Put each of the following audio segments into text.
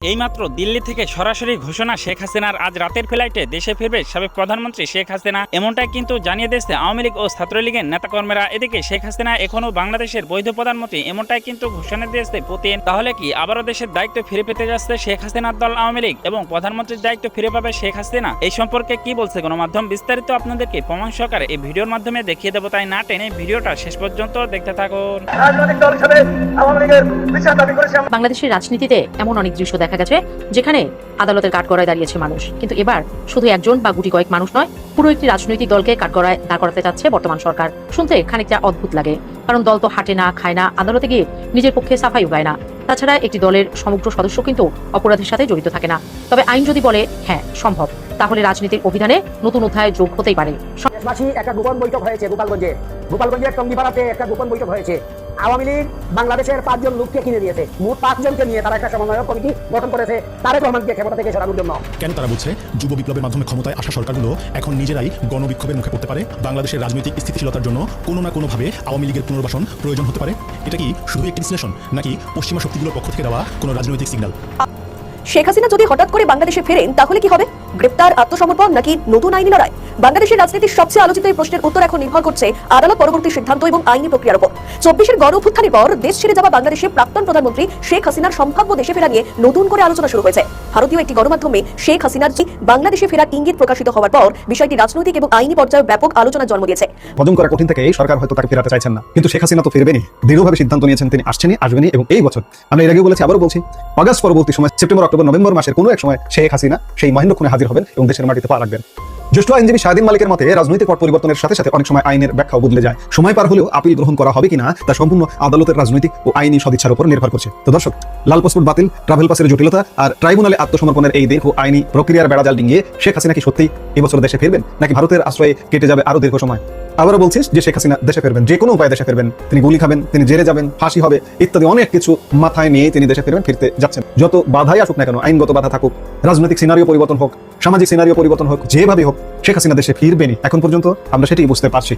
এইমাত্র দিল্লি থেকে সরাসরি ঘোষণা শেখ হাসিনার আজ রাতের ফ্লাইটে দেশে ফিরবে সাবেক প্রধানমন্ত্রী শেখ হাসিনা। এমনটাই কিন্তু জানিয়ে দিয়েছে আওয়ামী লীগ ও ছাত্রলীগের নেতাকর্মীরা। এদিকে শেখ হাসিনা এখনও বাংলাদেশের বৈধ প্রধানমন্ত্রী, এমনটাই কিন্তু ঘোষণা দিয়েছে পুতিন। তাহলে কি আবারও দেশের দায়িত্ব ফিরে পেতে যাচ্ছে শেখ হাসিনার দল আওয়ামী লীগ এবং প্রধানমন্ত্রীর দায়িত্ব ফিরে পাবে শেখ হাসিনা? এই সম্পর্কে কি বলছে গণমাধ্যম, বিস্তারিত আপনাদেরকে প্রমাণ সহকারে এই ভিডিওর মাধ্যমে দেখিয়ে দেবো, তাই না টেনে ভিডিওটা শেষ পর্যন্ত দেখতে থাকুন। বাংলাদেশের রাজনীতিতে এমন অনেক দৃশ্য দেখা গেছে যেখানে আদালতের কাঠগড়ায় দাঁড়িয়েছে মানুষ, কিন্তু এবার শুধু একজন বা গুটি কয়েক মানুষ নয়, পুরো একটি রাজনৈতিক দলকে কাঠগড়ায় দাঁড় করাতে চাচ্ছে বর্তমান সরকার। শুনতে খানিকটা অদ্ভুত লাগে, কারণ দল তো হাঁটে না, খায় না, আদালতে গিয়ে নিজের পক্ষে সাফাই উগায় না। তাছাড়া একটি দলের সমগ্র সদস্য কিন্তু অপরাধের সাথে জড়িত থাকে না। তবে আইন যদি বলে হ্যাঁ সম্ভব, তাহলে রাজনীতির অভিধানে নতুন অধ্যায় যোগ হতেই পারে। দেশবাসী একটা গোপন বৈঠক হয়েছে গোপালগঞ্জের টঙ্গিপাড়াতে একটা গোপন বৈঠক হয়েছে। আওয়ামী লীগ বাংলাদেশের 5 জন লোককে কিনে নিয়েছে, মোট 5 জনকে নিয়ে তারা একটা সমন্বয়ক কমিটি গঠন করেছে তারেক রহমানকে ক্ষমতা থেকে সরানোর জন্য। কেন তারা বলছে যুব বিপ্লবের মাধ্যমে ক্ষমতায় আসা সরকারগুলো এখন নিজেরাই গণবিক্ষোভের মুখে পড়তে পারে? বাংলাদেশের রাজনৈতিক স্থিতিশীলতার জন্য কোনো না কোনোভাবে আওয়ামী লীগের পুনর্বাসন প্রয়োজন হতে পারে। এটা কি শুধু একটি বিশ্লেষণ, নাকি পশ্চিমা শক্তিগুলোর পক্ষ থেকে দেওয়া কোনো রাজনৈতিক সিগন্যাল? শেখ হাসিনা যদি হঠাৎ করে বাংলাদেশে ফেরেন তাহলে কি হবে? গ্রেপ্তার, আত্মসমর্পণ নাকি নতুন আইনি লড়াই? বাংলাদেশের রাজনীতির সবচেয়ে আলোচিত এই প্রশ্নের উত্তর এখন নির্ভর করছে আদালত পরবর্তী সিদ্ধান্ত এবং আইনি প্রক্রিয়ার উপর। 24-এর গণ অভ্যুত্থানের পর দেশ ছেড়ে যাওয়া বাংলাদেশের প্রাক্তন প্রধানমন্ত্রী শেখ হাসিনার সম্ভাব্য দেশে ফেরা নিয়ে নতুন করে আলোচনা শুরু হয়েছে। ভারতীয় একটি গণমাধ্যমে শেখ হাসিনার বাংলাদেশে ফেরার ইঙ্গিত প্রকাশিত হওয়ার পর বিষয়টি রাজনৈতিক এবং আইনি পর্যায়ে ব্যাপক আলোচনার জন্ম দিয়েছে। পদম করা কঠিন থেকে সরকার হয়তো তাকে ফেরাতে চাইছেন না, কিন্তু শেখ হাসিনা তো ফিরবেনই। দৃঢ়ভাবে সিদ্ধান্ত নিয়েছেন তিনি আসছেনই, আসবেনই। এবং এই বছর আমরা এর আগেও বলেছি, আবারও বলছি, অগাস্ট পরবর্তী সময় সেপ্টেম্বর, অক্টোবর, নভেম্বর মাসের কোনো এক সময় শেখ হাসিনা সেই মহেন্দ্রক্ষণে হাজির হবেন এবং দেশের মাটিতে পা রাখবেন। জ্যেষ্ঠ আইনজীবী শাহদিন মালিকের মতে রাজনৈতিক পট পরিবর্তনের সাথে সাথে অনেক সময় আইনের ব্যাখ্যাও বদলে যায়। সময় পার হলেও আপিল গ্রহণ করা হবে কিনা তা সম্পূর্ণ আদালতের রাজনৈতিক ও আইনি সদিচ্ছার উপর নির্ভর করছে। তো দর্শক, লাল পাসপোর্ট বাতিল, ট্রাভেল পাসের জটিলতা আর ট্রাইব্যুনালে আত্মসমর্পণের এই দীর্ঘ আইনি প্রক্রিয়ার বেড়াজাল ডিঙিয়ে শেখ হাসিনা কি সত্যিই এবছর দেশে ফিরবেন, নাকি ভারতের আশ্রয়ে কেটে যাবে আরো দীর্ঘ সময়? আবারও বলছিস যে শেখ হাসিনা দেশে ফিরবেন, যে কোনো উপায়ে দেশে ফিরবেন। তিনি গুলি খাবেন, তিনি জেলে যাবেন, ফাঁসি হবে ইত্যাদি অনেক কিছু মাথায় নিয়ে তিনি দেশে ফিরবেন, ফিরতে যাচ্ছেন। যত বাধাই আসুক না কেন, আইনগত বাধা থাকুক, রাজনৈতিক সিনারিও পরিবর্তন হোক, সামাজিক সিনারিও পরিবর্তন হোক, যেভাবে হোক শেখ হাসিনা দেশে ফিরবেনই। এখন পর্যন্ত আমরা সেটাই বুঝতে পারছি।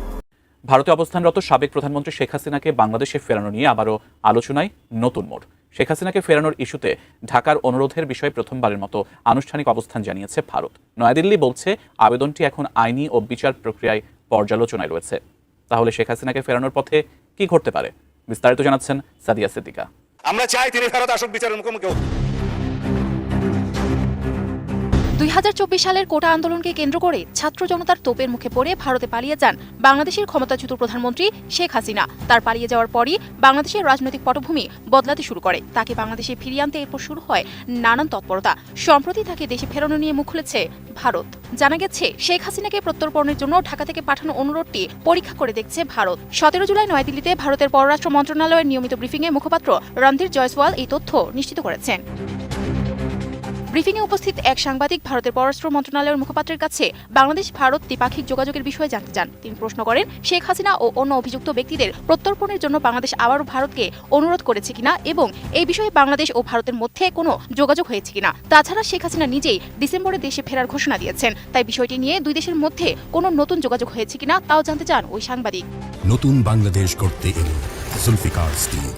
ভারতে অবস্থানরত সাবেক প্রধানমন্ত্রী শেখ হাসিনাকে বাংলাদেশে ফেরানো নিয়ে আবারও আলোচনায় নতুন মোড়। শেখ হাসিনাকে ফেরানোর ইস্যুতে ঢাকার অনুরোধের বিষয়ে প্রথমবারের মতো আনুষ্ঠানিক অবস্থান জানিয়েছে ভারত। নয়াদিল্লি বলছে আবেদনটি এখন আইনি ও বিচার প্রক্রিয়ায় পর্যালোচনায় রয়েছে। তাহলে শেখ হাসিনাকে ফেরানোর পথে কি ঘটতে পারে, বিস্তারিত জানাচ্ছেন সাদিয়া সিদ্দিকা। আমরা চাই তিনি ফেরত আসুক, বিচারের মুখোমুখি হোক। 2024 সালের কোটা আন্দোলনকে কেন্দ্র করে ছাত্র জনতার তোপের মুখে পড়ে ভারতে পালিয়ে যান বাংলাদেশের ক্ষমতাচ্যুত প্রধানমন্ত্রী শেখ হাসিনা। তার পালিয়ে যাওয়ার পরই বাংলাদেশের রাজনৈতিক পটভূমি বদলাতে শুরু করে। তাকে বাংলাদেশে ফিরিয়ে আনতে এরপর শুরু হয় নানান তৎপরতা। সম্প্রতি তাকে দেশে ফেরানো নিয়ে মুখ খুলেছে ভারত। জানা গেছে, শেখ হাসিনাকে প্রত্যর্পণের জন্য ঢাকা থেকে পাঠানো অনুরোধটি পরীক্ষা করে দেখছে ভারত। 17 জুলাই নয়াদিল্লিতে ভারতের পররাষ্ট্র মন্ত্রণালয়ের নিয়মিত ব্রিফিংয়ে মুখপাত্র রণধীর জয়সওয়াল এই তথ্য নিশ্চিত করেছেন। ব্রিফিংয়ে উপস্থিত এক সাংবাদিক ভারতের পররাষ্ট্র মন্ত্রণালয়ের মুখপাত্রের কাছে বাংলাদেশ ভারত দ্বিপাক্ষিক যোগাযোগের বিষয়ে জানতে চান। তিনি প্রশ্ন করেন, শেখ হাসিনা ও অন্য অভিযুক্ত ব্যক্তিদের প্রত্যর্পণের জন্য বাংলাদেশ আবারও ভারতকে অনুরোধ করেছে কিনা এবং এই বিষয়ে বাংলাদেশ ও ভারতের মধ্যে কোনো যোগাযোগ হয়েছে কিনা। তাছাড়া শেখ হাসিনা নিজেই ডিসেম্বরে দেশে ফেরার ঘোষণা দিয়েছেন, তাই বিষয়টি নিয়ে দুই দেশের মধ্যে কোনো নতুন যোগাযোগ হয়েছে কিনা তাও জানতে চান ওই সাংবাদিক। নতুন বাংলাদেশ গড়তে এলো জুলফিকার স্টিল।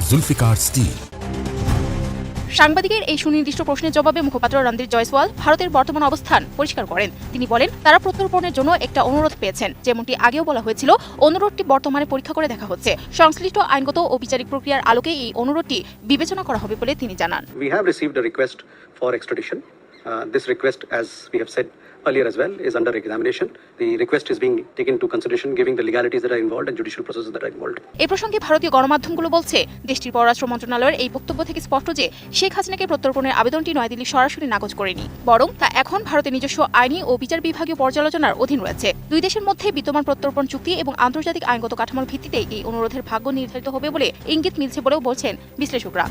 জুলফিকার স্টিল। সাংবাদিকের এই সুনির্দিষ্ট প্রশ্নের জবাবে মুখপাত্র রণধীর জয়সওয়াল ভারতের বর্তমান অবস্থান পরিষ্কার করেন। তিনি বলেন, তারা প্রত্যর্পণের জন্য একটা অনুরোধ পেয়েছেন। যেমনটি আগেও বলা হয়েছিল, অনুরোধটি বর্তমানে পরীক্ষা করে দেখা হচ্ছে। সংশ্লিষ্ট আইনগত ও বিচারিক প্রক্রিয়ার আলোকে এই অনুরোধটি বিবেচনা করা হবে বলে তিনি জানান। We have received a request for extradition. This request, as we have said earlier as well, is under examination. The request is being taken into consideration, giving the legalities that are involved and judicial processes that are involved. এই প্রসঙ্গে ভারতীয় গণমাধ্যমগুলো বলছে, দেশটির পররাষ্ট্র মন্ত্রণালয়ের এই বক্তব্য থেকে স্পষ্ট যে শেখ হাসিনাকে প্রত্যর্পণের আবেদনটি নয়াদিল্লি সরাসরি নাকচ করেনি, বরং তা এখন ভারতের নিজস্ব আইনি ও বিচার বিভাগীয় পর্যালোচনার অধীন রয়েছে। দুই দেশের মধ্যে বিদ্যমান প্রত্যর্পণ চুক্তি এবং আন্তর্জাতিক আইনগত কাঠামোর ভিত্তিতে এই অনুরোধের ভাগ্য নির্ধারিত হবে বলে ইঙ্গিত মিলছে বলেও বলছেন বিশ্লেষকরা।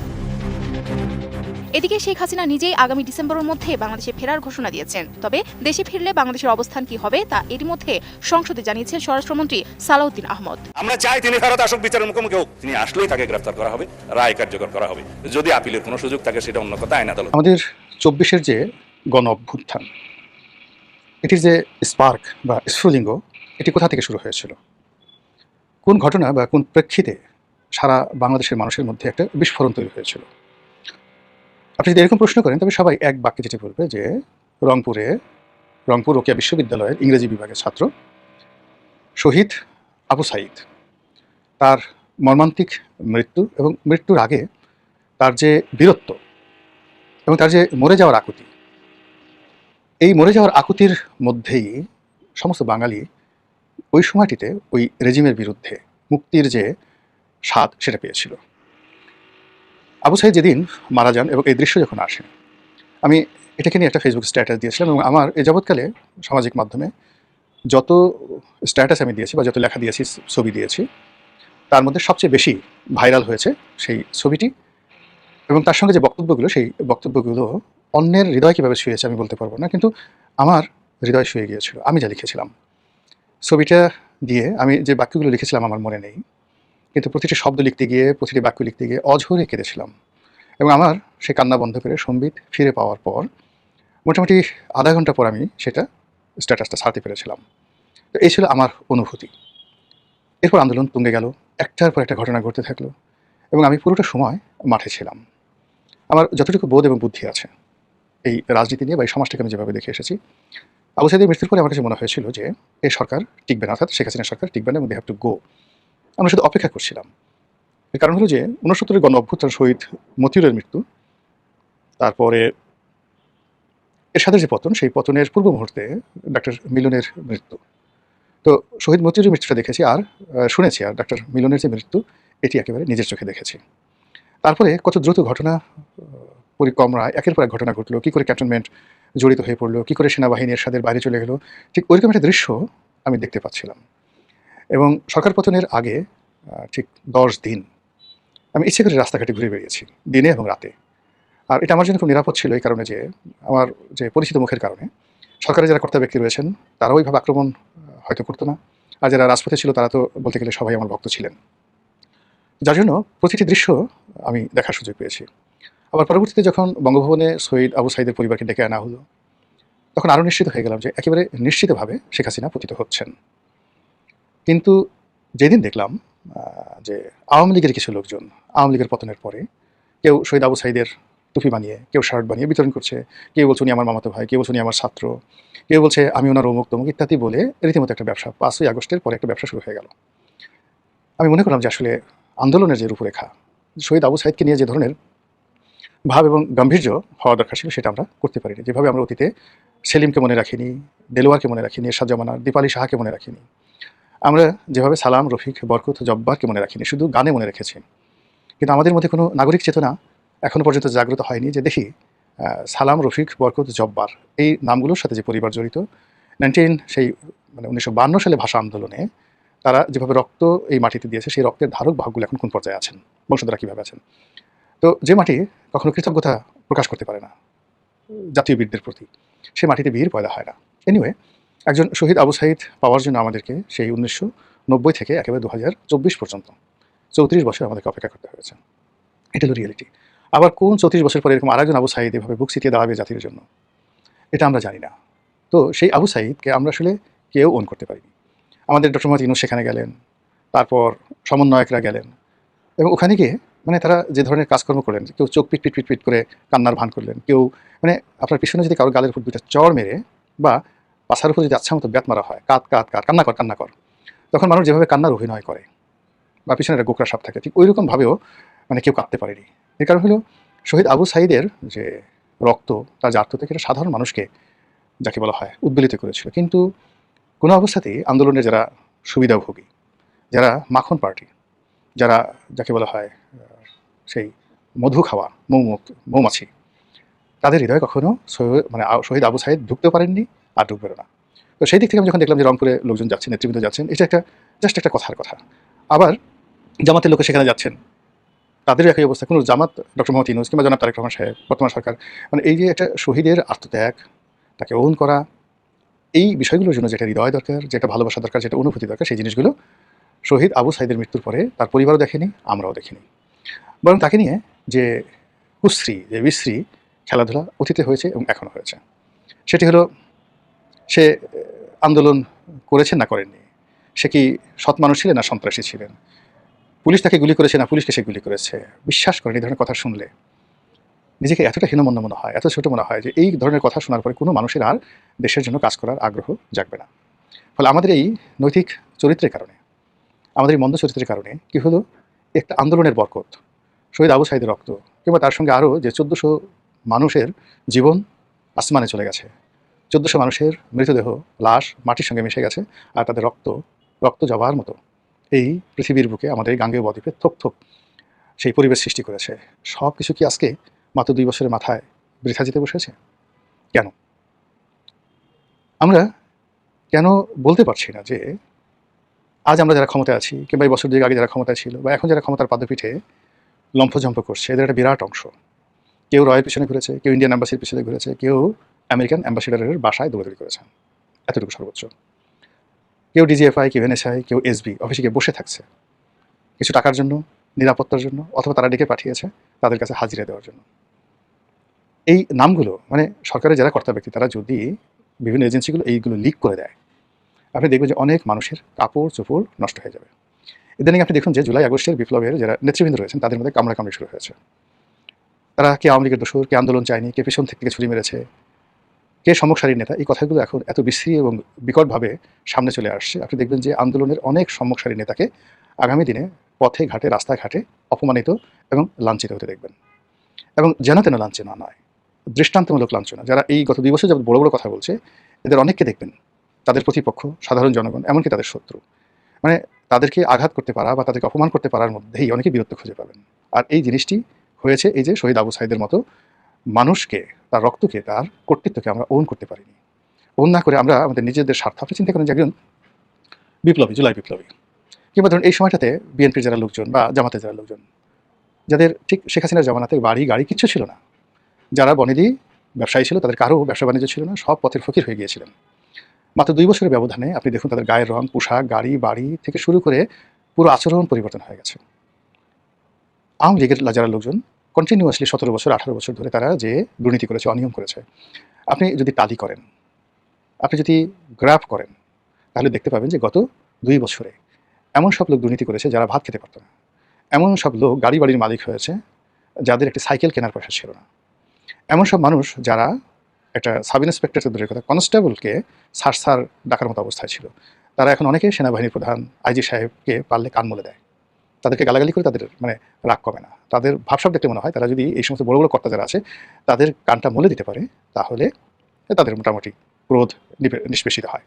এদিকে শেখ হাসিনা নিজেই আগামী ডিসেম্বরের মধ্যে বাংলাদেশে ফেরার ঘোষণা দিয়েছেন। তবে দেশে ফিরলে বাংলাদেশের অবস্থান কি হবে তা এরই মধ্যে সংসদে জানিয়েছেন স্বরাষ্ট্রমন্ত্রী সালাউদ্দিন আহমদ। আমরা চাই তিনি ফেরত আসুক, বিচারের মুখোমুখি হোক। তিনি আসলেই তাকে গ্রেফতার করা হবে, রায় কার্যকর করা হবে। যদি আপিলের কোনো সুযোগ থাকে সেটা অন্য কথা, আইন আদালত। আমাদের 24-এর যে গণ অভ্যুত্থান, এটির যে স্পার্ক বা স্ফুলিঙ্গ, এটি কোথা থেকে শুরু হয়েছিল, কোন ঘটনা বা কোন প্রেক্ষিতে সারা বাংলাদেশের মানুষের মধ্যে একটা বিস্ফোরণ তৈরি হয়েছিল? আপনি যদি এরকম প্রশ্ন করেন তবে সবাই এক বাক্যে যেটি বলবে যে রংপুর রোকেয়া বিশ্ববিদ্যালয়ের ইংরেজি বিভাগের ছাত্র শহীদ আবু সাঈদ, তার মর্মান্তিক মৃত্যু এবং মৃত্যুর আগে তার যে বীরত্ব এবং তার যে মরে যাওয়ার আকুতি, এই মরে যাওয়ার আকুতির মধ্যেই সমস্ত বাঙালি ওই সময়টিতে ওই রেজিমের বিরুদ্ধে মুক্তির যে স্বাদ সেটা পেয়েছিল। আবু সাঈদ যেদিন মারা যান এবং এই দৃশ্য যখন আসে, আমি এটাকে নিয়ে একটা ফেসবুক স্ট্যাটাস দিয়েছিলাম এবং আমার এই যাবৎকালে সামাজিক মাধ্যমে যত স্ট্যাটাস আমি দিয়েছি বা যত লেখা দিয়েছি, ছবি দিয়েছি, তার মধ্যে সবচেয়ে বেশি ভাইরাল হয়েছে সেই ছবিটি এবং তার সঙ্গে যে বক্তব্যগুলো, সেই বক্তব্যগুলো অন্যের হৃদয় কীভাবে ছুঁয়েছে আমি বলতে পারবো না, কিন্তু আমার হৃদয় ছুঁয়ে গিয়েছিল। আমি যা লিখেছিলাম ছবিটা দিয়ে, আমি যে বাক্যগুলো লিখেছিলাম আমার মনে নেই, কিন্তু প্রতিটি শব্দ লিখতে গিয়ে, প্রতিটি বাক্য লিখতে গিয়ে অঝরে কেঁদেছিলাম এবং আমার সে কান্না বন্ধ করে সম্বিত ফিরে পাওয়ার পর মোটামুটি আধা ঘন্টা পর আমি সেটা স্ট্যাটাসটা ছাড়তে পেরেছিলাম। তো এই ছিল আমার অনুভূতি। এরপর আন্দোলন তুঙ্গে গেল, একটার পর একটা ঘটনা ঘটতে থাকলো এবং আমি পুরোটা সময় মাঠে ছিলাম। আমার যতটুকু বোধ এবং বুদ্ধি আছে এই রাজনীতি নিয়ে বা এই সমাজটাকে আমি যেভাবে দেখে এসেছি, আবু সাঈদের মৃত্যুর পরে আমার কাছে মনে হয়েছিল যে এই সরকার টিকবে না, অর্থাৎ শেখ হাসিনার সরকার টিকবে না এবং দে হ্যাভ টু গো। আমরা শুধু অপেক্ষা করছিলাম। এর কারণ হলো যে 69 গণ অভ্যুত্থান শহীদ মতিউরের মৃত্যু, তারপরে এরশাদের যে পতন, সেই পতনের পূর্ব মুহূর্তে ডাক্তার মিলনের মৃত্যু। তো শহীদ মতিউরের মৃত্যুটা দেখেছি আর শুনেছি, আর ডাক্তার মিলনের যে মৃত্যু এটি একেবারে নিজের চোখে দেখেছি। তারপরে কত দ্রুত ঘটনা পরিক্রমায় একের পর এক ঘটনা ঘটলো, কী করে ক্যান্টনমেন্ট জড়িত হয়ে পড়লো, কী করে সেনাবাহিনী এরশাদের বাইরে চলে গেলো, ঠিক ওইরকম একটা দৃশ্য আমি দেখতে পাচ্ছিলাম। এবং সরকার পতনের আগে ঠিক 10 দিন আমি ইচ্ছে করে রাস্তাঘাটে ঘুরে বেরিয়েছি, দিনে এবং রাতে। আর এটা আমার জন্য খুব নিরাপদ ছিল এই কারণে যে আমার যে পরিচিত মুখের কারণে সরকারের যারা কর্তা ব্যক্তি রয়েছেন তারা ওইভাবে আক্রমণ হয়তো করতো না, আর যারা রাজপথে ছিল তারা তো বলতে গেলে সবাই আমার ভক্ত ছিলেন, যার জন্য প্রতিটি দৃশ্য আমি দেখার সুযোগ পেয়েছি। আবার পরবর্তীতে যখন বঙ্গভবনে শহীদ আবু সাঈদের পরিবারকে ডেকে আনা হলো, তখন আরও নিশ্চিত হয়ে গেলাম যে একেবারে নিশ্চিতভাবে শেখ হাসিনা পতিত হচ্ছেন। কিন্তু যেদিন দেখলাম যে আওয়ামী লীগের কিছু লোকজন আওয়ামী লীগের পতনের পরে কেউ শহীদ আবু সাঈদের টুপি বানিয়ে, কেউ শার্ট বানিয়ে বিতরণ করছে, কেউ বলছে উনি আমার মামাতো ভাই, কেউ বলছে উনি আমার ছাত্র, কেউ বলছে আমি ওনার অমুক তমুক ইত্যাদি বলে রীতিমতো একটা ব্যবসা 5ই আগস্টের পরে একটা ব্যবসা শুরু হয়ে গেল। আমি মনে করলাম যে আসলে আন্দোলনের যে রূপরেখা, শহীদ আবু সাঈদকে নিয়ে যে ধরনের ভাব এবং গাম্ভীর্য হওয়া দরকার ছিল সেটা আমরা করতে পারিনি। যেভাবে আমরা অতীতে সেলিমকে মনে রাখিনি, দেলোয়ারকে মনে রাখিনি, এরশাদ জামানার দীপালি সাহাকে মনে রাখিনি, আমরা যেভাবে সালাম, রফিক, বরকত, জব্বারকে মনে রাখিনি, শুধু গানে মনে রেখেছি। কিন্তু আমাদের মধ্যে কোনো নাগরিক চেতনা এখনও পর্যন্ত জাগ্রত হয়নি যে দেখি সালাম, রফিক, বরকত, জব্বার এই নামগুলোর সাথে যে পরিবার জড়িত, 1952 সালে ভাষা আন্দোলনে তারা যেভাবে রক্ত এই মাটিতে দিয়েছে, সেই রক্তের ধারক বাহকগুলো এখন কোন পর্যায়ে আছেন, বংশধরা কীভাবে আছেন। তো যে মাটি কখনো কৃতজ্ঞতা প্রকাশ করতে পারে না জাতীয় বীরদের প্রতি, সে মাটিতে বীর পয়দা হয় না। এনিওয়ে, একজন শহীদ আবু সাঈদ পাওয়ার জন্য আমাদেরকে সেই 1990 থেকে একেবারে 2024 পর্যন্ত 34 বছর আমাদেরকে অপেক্ষা করতে হয়েছে। এটা হলো রিয়েলিটি। আবার কোন 34 বছর পরে এরকম আরেকজন আবু সাঈদ এভাবে বুক চিতিয়ে দাঁড়াবে জাতির জন্য, এটা আমরা জানি না। তো সেই আবু সাঈদকে আমরা আসলে কেউ ওন করতে পারিনি। আমাদের ডক্টর মোহাম্মদ ইউনূস সেখানে গেলেন, তারপর সমন্বয়করা গেলেন এবং ওখানে গিয়ে তারা যে ধরনের কাজকর্ম করলেন, কেউ চোখ পিট পিট পিট পিট করে কান্নার ভান করলেন, কেউ আপনার পিছনে যদি কারো গালের উপর দুইটা চড় মেরে বা পাশার উপর যদি আচ্ছা মতো ব্যাত মারা হয়, কান্না কর, তখন মানুষ যেভাবে কান্নার অভিনয় করে বা পিছনে একটা গোকরা সাপ থাকে, ঠিক ওই রকমভাবেও কেউ কাঁদতে পারেনি। এর কারণ হলো শহীদ আবু সাঈদের যে রক্ত, তার যে আত্মত্যাগ, এটা সাধারণ মানুষকে যাকে বলা হয় উদ্বেলিত করেছিল। কিন্তু কোনো অবস্থাতেই আন্দোলনের যারা সুবিধাভোগী, যারা মাখন পার্টি, যারা যাকে বলা হয় সেই মধু খাওয়া মৌমাছি, তাদের হৃদয়ে কখনো শহীদ আবু সাঈদ ঢুকতেও পারেননি আর ঢুকবেও না। তো সেই দিক থেকে আমি যখন দেখলাম যে রংপুরে লোকজন যাচ্ছেন, নেতৃবৃন্দ যাচ্ছেন, এটা জাস্ট একটা কথার কথা। আবার জামাতের লোকে সেখানে যাচ্ছেন, তাদেরও একই অবস্থা। কোনো জামাত ডক্টর মোহাম্মদ ইউনূস কিংবা জনাব তারেক রহমান সাহেব, বর্তমান সরকার, এই যে একটা শহীদের আত্মত্যাগ, তাকে ওন করা, এই বিষয়গুলোর জন্য যেটা হৃদয় দরকার, যেটা ভালোবাসা দরকার, যেটা অনুভূতি দরকার, সেই জিনিসগুলো শহীদ আবু সাঈদের মৃত্যুর পরে তার পরিবারও দেখেনি, আমরাও দেখিনি। বরং তাকে নিয়ে যে কুশ্রী, যে বিশ্রী খেলাধুলা অতীতে হয়েছে এবং এখনও হয়েছে, সেটি হলো সে আন্দোলন করেছেন না করেননি, সে কি সৎ মানুষ ছিলেন না সন্ত্রাসী ছিলেন, পুলিশ তাকে গুলি করেছে না পুলিশকে সে গুলি করেছে, বিশ্বাস করেন এই ধরনের কথা শুনলে নিজেকে এতটা হীনমন্য মনে হয়, এত ছোট মনে হয় যে এই ধরনের কথা শোনার পরে কোনো মানুষের আর দেশের জন্য কাজ করার আগ্রহ জাগবে না। ফলে আমাদের এই নৈতিক চরিত্রের কারণে, আমাদের এই মন্দ চরিত্রের কারণে কি হলো, একটা আন্দোলনের বরকত, শহীদ আবু সাঈদের রক্ত, কিংবা তার সঙ্গে আরও যে 1400 মানুষের জীবন আসমানে চলে গেছে, 1400 মানুষের মৃতদেহ লাশ মাটির সঙ্গে মিশে গেছে, আর তাদের রক্ত জবার মতো এই পৃথিবীর বুকে, আমাদের এই গাঙ্গেয় বদ্বীপে থোক থোক সেই পরিবেশ সৃষ্টি করেছে। সব কিছু কি আজকে মাত্র 2 বছরের মাথায় বৃথা যেতে বসেছে? কেন আমরা বলতে পারছি না যে আজ আমরা যারা ক্ষমতায় আছি, কিংবা এই বছর 2 আগে যারা ক্ষমতায় ছিল, বা এখন যারা ক্ষমতার পাদপীঠে লম্ফঝম্প করছে, এদের একটা বিরাট অংশ, কেউ রয়ের পিছনে ঘুরেছে, কেউ ইন্ডিয়ান অ্যাম্বাসির পিছনে ঘুরেছে, কেউ আমেরিকান অ্যাম্বাসিডারের বাসায় দৌড়াদৌড়ি করেছেন, এতটুকু সর্বোচ্চ। কেউ ডিজিএফআই, কেউ এনএসআই, কেউ এসবি অফিসে গিয়ে বসে থাকছে কিছু টাকার জন্য, নিরাপত্তার জন্য, অথবা তারা ডেকে পাঠিয়েছে তাদের কাছে হাজিরা দেওয়ার জন্য। এই নামগুলো মানে সরকারের যারা কর্তা ব্যক্তি, তারা যদি বিভিন্ন এজেন্সিগুলো এইগুলো লিক করে দেয়, আপনি দেখবেন যে অনেক মানুষের কাপড় চোপড় নষ্ট হয়ে যাবে। ইদানিং আপনি দেখুন যে জুলাই আগস্টের বিপ্লবের যারা নেতৃবৃন্দ রয়েছেন, তাদের মধ্যে কামড়াকামড়ি শুরু হয়েছে। তারা কে আওয়ামী লীগের দোসর, কে আন্দোলন চায়নি, কে পিছন থেকে ছুরি মেরেছে, কে সম্মুখ সারির নেতা, এই কথাগুলো এখন এত বিশ্রী এবং বিকটভাবে সামনে চলে আসছে। আপনি দেখবেন যে আন্দোলনের অনেক সম্মুখ সারির নেতাকে আগামী দিনে পথে ঘাটে, রাস্তায় ঘাটে অপমানিত এবং লাঞ্ছিত হতে দেখবেন। এবং যেন তেন লাঞ্ছনা নয়, দৃষ্টান্তমূলক লাঞ্ছনা। যারা এই গত 2 বছর যাবত বড় বড় কথা বলছে, এদের অনেককে দেখবেন তাদের প্রতিপক্ষ সাধারণ জনগণ, এমনকি তাদের শত্রু। মানে তাদেরকে আঘাত করতে পারা বা তাদেরকে অপমান করতে পারার মধ্যেই অনেকে বীরত্ব খুঁজে পাবেন। আর এই জিনিসটি হয়েছে এই যে শহীদ আবু সাঈদের মতো মানুষকে, তার রক্তকে, তার কর্তৃত্বকে আমরা ওন করতে পারিনি। ওন না করে আমরা আমাদের নিজেদের স্বার্থ, আপনি চিন্তা করেন যে একজন বিপ্লবী, জুলাই বিপ্লবী, কিংবা ধরুন এই সময়টাতে বিএনপির যারা লোকজন বা জামাতের যারা লোকজন, যাদের ঠিক শেখ হাসিনার জামানাতে বাড়ি গাড়ি কিচ্ছু ছিল না, যারা বনেদি ব্যবসায়ী ছিল, তাদের কারো ব্যবসা বাণিজ্য ছিল না, সব পথের ফকির হয়ে গিয়েছিলেন। মাত্র 2 বছরের ব্যবধানে আপনি দেখুন তাদের গায়ের রং, পোশাক, গাড়ি বাড়ি থেকে শুরু করে পুরো আচরণ পরিবর্তন হয়ে গেছে। আওয়ামী লীগের যারা লোকজন কন্টিনিউয়াসলি 17 বছর 18 বছর ধরে তারা যে দুর্নীতি করেছে, অনিয়ম করেছে, আপনি যদি টালি করেন, আপনি যদি গ্রাফ করেন, তাহলে দেখতে পাবেন যে গত 2 বছরে এমন সব লোক দুর্নীতি করেছে যারা ভাত খেতে পারত না, এমন সব লোক গাড়ি বাড়ির মালিক হয়েছে যাদের একটি সাইকেল কেনার পয়সা ছিল না, এমন সব মানুষ যারা একটা সাব ইন্সপেক্টর দূরের কথা কনস্টেবলকে সার ডাকার মতো অবস্থায় ছিল, তারা এখন অনেকে সেনাবাহিনীর প্রধান, আইজি সাহেবকে পারলে কান মলে দেয়, তাদেরকে গালাগালি করে তাদের রাগ কমে না। তাদের ভাবসাব দেখতে মনে হয় তারা যদি এই সমস্ত বড় বড় কর্তা যারা আছে তাদের কানটা মলে দিতে পারে, তাহলে তাদের মোটামুটি ক্রোধ নিষ্পেষিত হয়,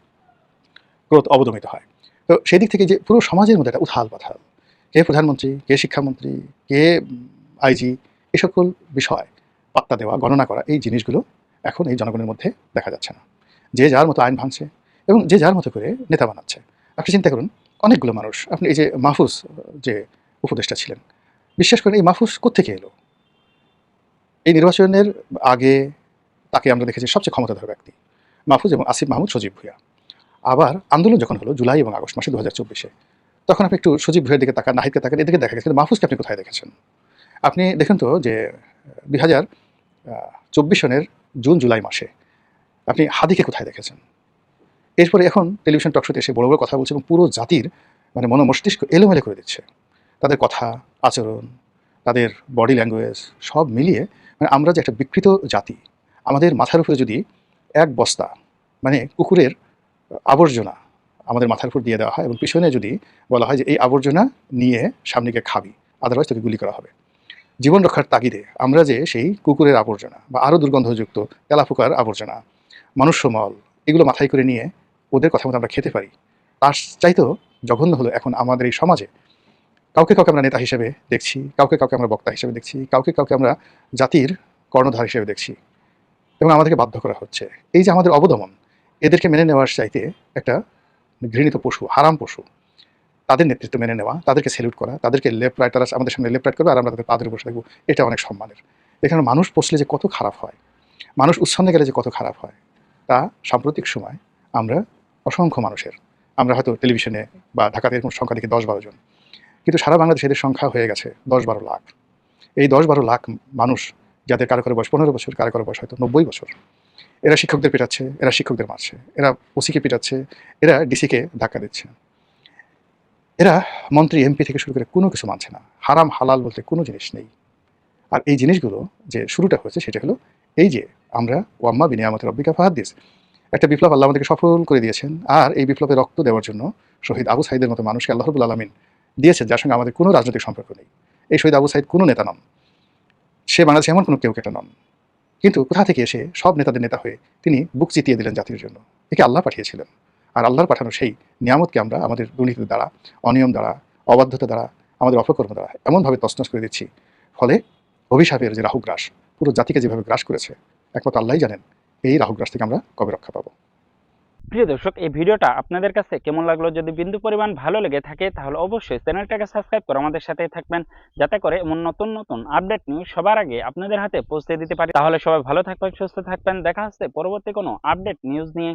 ক্রোধ অবদমিত হয়। তো সেই দিক থেকে যে পুরো সমাজের মধ্যে একটা উথাল পাথাল, কে প্রধানমন্ত্রী, কে শিক্ষামন্ত্রী, কে আইজি, এই সকল বিষয় পাত্তা দেওয়া, গণনা করা, এই জিনিসগুলো এখন এই জনগণের মধ্যে দেখা যাচ্ছে না। যে যার মতো আইন ভাঙছে এবং যে যার মতো করে নেতা বানাচ্ছে। আপনি চিন্তা করুন, অনেকগুলো মানুষ, আপনি এই যে মাহফুজ যে উপদেষ্টা ছিলেন, বিশ্বাস করেন এই মাহফুজ কোত্থেকে এলো? এই নির্বাচনের আগে তাকে আমরা দেখেছি সবচেয়ে ক্ষমতাধর ব্যক্তি মাহফুজ এবং আসিফ মাহমুদ, সজীব ভুঁইয়া। আবার আন্দোলন যখন হলো জুলাই এবং আগস্ট মাসে 2024-এ, তখন আপনি একটু সজীব ভুঁইয়ার দিকে তাকান, নাহিদকে তাকান, এদিকে দেখা গেছে। কিন্তু মাহফুজকে আপনি কোথায় দেখেছেন? আপনি দেখেন তো যে 2024 সনের জুন জুলাই মাসে আপনি হাদিকে কোথায় দেখেছেন? এরপরে এখন টেলিভিশন টকশোতে এসে বড় বড় কথা বলছে এবং পুরো জাতির মস্তিষ্ক এলোমেলো করে দিচ্ছে। তাদের কথা, আচরণ, তাদের বডি ল্যাঙ্গুয়েজ সব মিলিয়ে আমরা যে একটা বিকৃত জাতি, আমাদের মাথার উপরে যদি এক বস্তা কুকুরের আবর্জনা আমাদের মাথার উপর দিয়ে দেওয়া হয় এবং পিছনে যদি বলা হয় যে এই আবর্জনা নিয়ে সামনে গিয়ে খাবি, আদারওয়াইজ তোকে গুলি করা হবে, জীবন রক্ষার তাগিদে আমরা যে সেই কুকুরের আবর্জনা বা আরও দুর্গন্ধযুক্ত তেলাপোকার আবর্জনা, মনুষ্যমল, এগুলো মাথায় করে নিয়ে ওদের কথা মতো আমরা খেতে পারি, তার চাইতেও জঘন্য হলো এখন আমাদের এই সমাজে কাউকে কাউকে আমরা নেতা হিসেবে দেখছি, কাউকে কাউকে আমরা বক্তা হিসেবে দেখছি, কাউকে কাউকে আমরা জাতির কর্ণধার হিসেবে দেখছি এবং আমাদেরকে বাধ্য করা হচ্ছে। এই যে আমাদের অবদমন, এদেরকে মেনে নেওয়ার চাইতে একটা ঘৃণিত পশু, হারাম পশু, তাদের নেতৃত্ব মেনে নেওয়া, তাদেরকে স্যালুট করা, তাদেরকে লেফট রাইট, তারা আমাদের সামনে লেফট রাইট করবে আর আমরা তাদের পাদের বসে থাকবো, এটা অনেক সম্মানের। এখানে মানুষ পচলে যে কত খারাপ হয়, মানুষ উচ্ছন্নে গেলে যে কত খারাপ হয়, তা সাম্প্রতিক সময় আমরা অসংখ্য মানুষের, আমরা হয়তো টেলিভিশনে বা ঢাকাতে এরকম সংখ্যা দেখি 10-12 জন, কিন্তু সারা বাংলাদেশে এদের সংখ্যা হয়ে গেছে 10-12 লাখ। এই 10-12 লাখ মানুষ, যাদের কারো কারো বয়স 15 বছর, কারো কারো বয়স হয়তো 90 বছর, এরা শিক্ষকদের পিটাচ্ছে, এরা শিক্ষকদের মারছে, এরা ওসিকে পিটাচ্ছে, এরা ডিসিকে ধাক্কা দিচ্ছে, এরা মন্ত্রী এমপি থেকে শুরু করে কোনো কিছু মানছে না। হারাম হালাল বলতে কোনো জিনিস নেই। আর এই জিনিসগুলো যে শুরুটা হয়েছে সেটা হলো এই যে আমরা ওয়াম্মা বিনিয়ামতের রব্বিকা ফাহাদ্দিস, একটা বিপ্লব আল্লাহ আমাদেরকে সফল করে দিয়েছেন। আর এই বিপ্লবে রক্ত দেওয়ার জন্য শহীদ আবু সাইদের মতো মানুষকে আল্লাহ রাব্বুল আলামিন দিয়েছেন, যার সঙ্গে আমাদের কোনো রাজনৈতিক সম্পর্ক নেই। এই শহীদ আবু সাইদ কোনো নেতা নন, সে বাংলাদেশে এমন কোনো কেউ কেটা নন, কিন্তু কোথা থেকে এসে সব নেতাদের নেতা হয়ে তিনি বুক চিতিয়ে দিলেন জাতির জন্য। একে আল্লাহ পাঠিয়েছিলেন। আর আল্লাহর পাঠানো সেই নিয়ামতকে আমরা আমাদের দুর্নীতির দ্বারা, অনিয়ম দ্বারা, অবাধ্যতা দ্বারা, আমাদের অপকর্ম দ্বারা এমনভাবে তছনছ করে দিচ্ছি, ফলে অভিশাপের যে রাহুগ্রাস পুরো জাতিকে যেভাবে গ্রাস করেছে, একমাত্র আল্লাহই জানেন এই রাহুগ্রাস থেকে আমরা কবে রক্ষা পাবো। প্রিয় দর্শক, এই ভিডিওটা আপনাদের কাছে কেমন লাগলো? যদি বিন্দু পরিমাণ ভালো লেগে থাকে তাহলে অবশ্যই চ্যানেলটাকে সাবস্ক্রাইব করে আমাদের সাথেই থাকবেন, যাতে করে এমন নতুন নতুন আপডেট নিউজ সবার আগে আপনাদের হাতে পৌঁছে দিতে পারি। তাহলে সবাই ভালো থাকবেন, সুস্থ থাকবেন। দেখা হচ্ছে পরবর্তী কোনো আপডেট নিউজ নিয়ে।